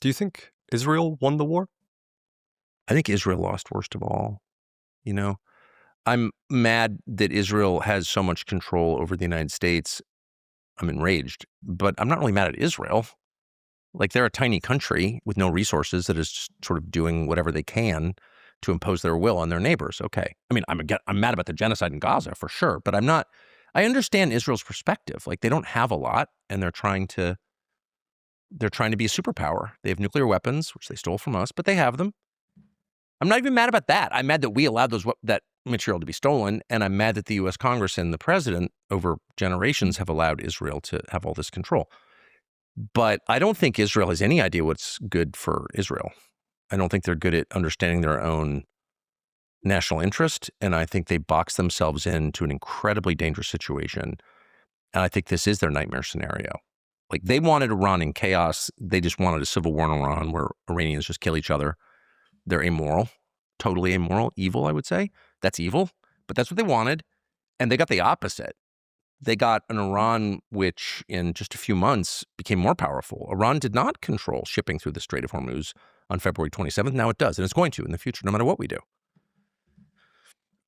Do you think Israel won the war? I think Israel lost worst of all. You know, I'm mad that Israel has so much control over the United States. I'm enraged, but I'm not really mad at Israel. Like they're a tiny country with no resources that is just sort of doing whatever they can to impose their will on their neighbors. Okay. I mean, I'm mad about the genocide in Gaza for sure, but I'm not. I understand Israel's perspective. Like they don't have a lot, and they're trying to be a superpower. They have nuclear weapons, which they stole from us, but they have them. I'm not even mad about that. I'm mad that we allowed that material to be stolen, and I'm mad that the U.S. Congress and the president over generations have allowed Israel to have all this control. But I don't think Israel has any idea what's good for Israel. I don't think they're good at understanding their own national interest, and I think they box themselves into an incredibly dangerous situation. And I think this is their nightmare scenario. Like they wanted Iran in chaos. They just wanted a civil war in Iran where Iranians just kill each other. They're immoral, totally immoral, evil, I would say. That's evil, but that's what they wanted. And they got the opposite. They got an Iran which in just a few months became more powerful. Iran did not control shipping through the Strait of Hormuz on February 27th. Now it does, and it's going to in the future, no matter what we do.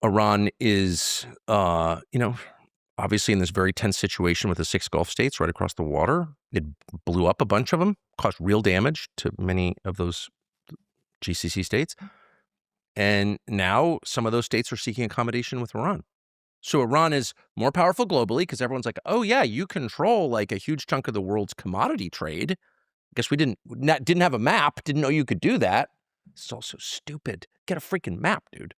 Iran is, obviously in this very tense situation with the 6 Gulf states right across the water. It blew up a bunch of them, caused real damage to many of those GCC states. And now some of those states are seeking accommodation with Iran. So Iran is more powerful globally because everyone's like, oh, yeah, you control like a huge chunk of the world's commodity trade. I guess we didn't have a map, didn't know you could do that. It's all so stupid. Get a freaking map, dude.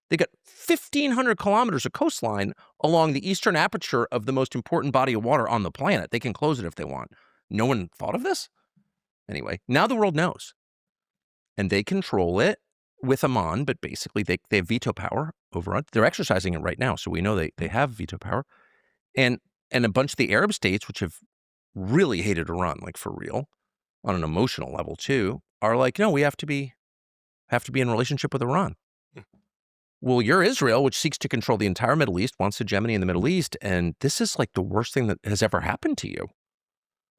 They got 1,500 kilometers of coastline along the eastern aperture of the most important body of water on the planet. They can close it if they want. No one thought of this? Anyway, now the world knows. And they control it with Amman, but basically they have veto power over it. They're exercising it right now, so we know they have veto power. And a bunch of the Arab states, which have really hated Iran, like for real, on an emotional level too, are like, no, we have to be in relationship with Iran. Well, you're Israel, which seeks to control the entire Middle East, wants hegemony in the Middle East, and this is like the worst thing that has ever happened to you.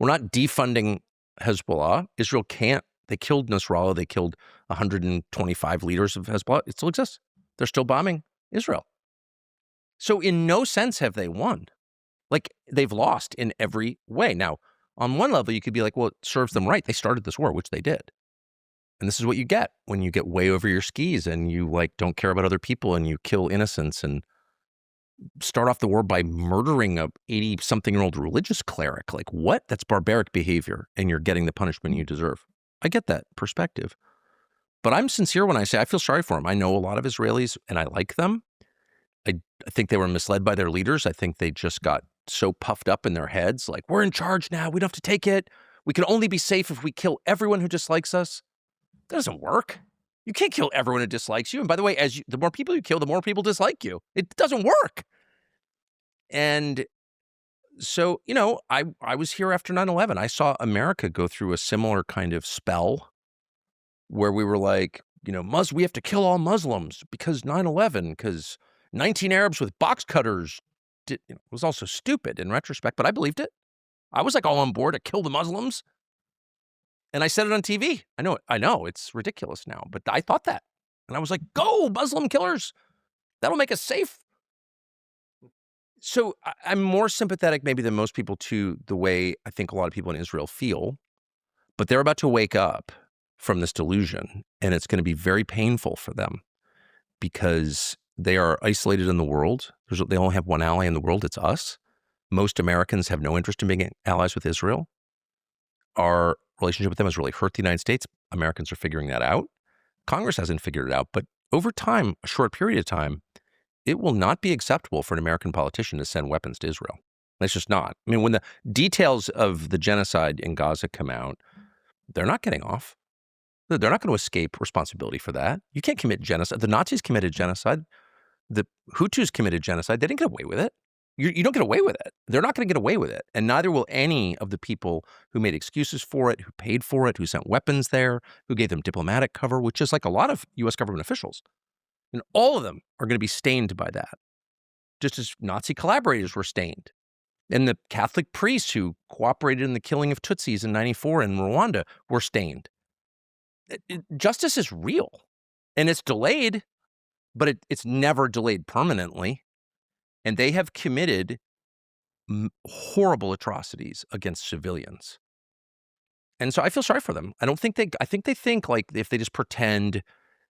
We're not defunding Hezbollah. Israel can't. They killed Nasrallah. They killed 125 leaders of Hezbollah. It still exists. They're still bombing Israel. So in no sense have they won. Like they've lost in every way. Now, on one level, you could be like, well, it serves them right. They started this war, which they did. And this is what you get when you get way over your skis and you like don't care about other people and you kill innocents and start off the war by murdering a 80-something-year-old religious cleric. Like what? That's barbaric behavior and you're getting the punishment you deserve. I get that perspective. But I'm sincere when I say I feel sorry for them. I know a lot of Israelis and I like them. I think they were misled by their leaders. I think they just got so puffed up in their heads. Like, we're in charge now. We don't have to take it. We can only be safe if we kill everyone who dislikes us. That doesn't work. You can't kill everyone who dislikes you. And by the way, the more people you kill, the more people dislike you. It doesn't work. And so, I was here after 9/11. I saw America go through a similar kind of spell where we were like, we have to kill all Muslims because 9/11, because 19 Arabs with box cutters was also stupid in retrospect, but I believed it. I was like all on board to kill the Muslims. And I said it on TV. I know, it's ridiculous now, but I thought that. And I was like, go, Muslim killers. That'll make us safe. So I'm more sympathetic maybe than most people to the way I think a lot of people in Israel feel, but they're about to wake up from this delusion, and it's going to be very painful for them because they are isolated in the world. They only have one ally in the world. It's us. Most Americans have no interest in being allies with Israel. Our relationship with them has really hurt the United States. Americans are figuring that out. Congress hasn't figured it out, but over time, a short period of time, it will not be acceptable for an American politician to send weapons to Israel. It's just not. I mean, when the details of the genocide in Gaza come out, they're not getting off. They're not going to escape responsibility for that. You can't commit genocide. The Nazis committed genocide. The Hutus committed genocide. They didn't get away with it. You don't get away with it. They're not going to get away with it. And neither will any of the people who made excuses for it, who paid for it, who sent weapons there, who gave them diplomatic cover, which is like a lot of U.S. government officials. And all of them are going to be stained by that, just as Nazi collaborators were stained. And the Catholic priests who cooperated in the killing of Tutsis in 94 in Rwanda were stained. Justice is real, and it's delayed, but it's never delayed permanently. And they have committed horrible atrocities against civilians. And so I feel sorry for them. I think they think like if they just pretend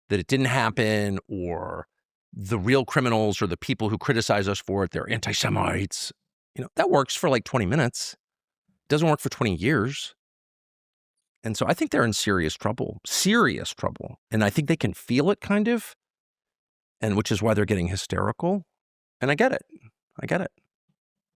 that it didn't happen, or the real criminals or the people who criticize us for it, they're anti-Semites. That works for like 20 minutes. It doesn't work for 20 years. And so I think they're in serious trouble. And I think they can feel it kind of, and which is why they're getting hysterical. And I get it.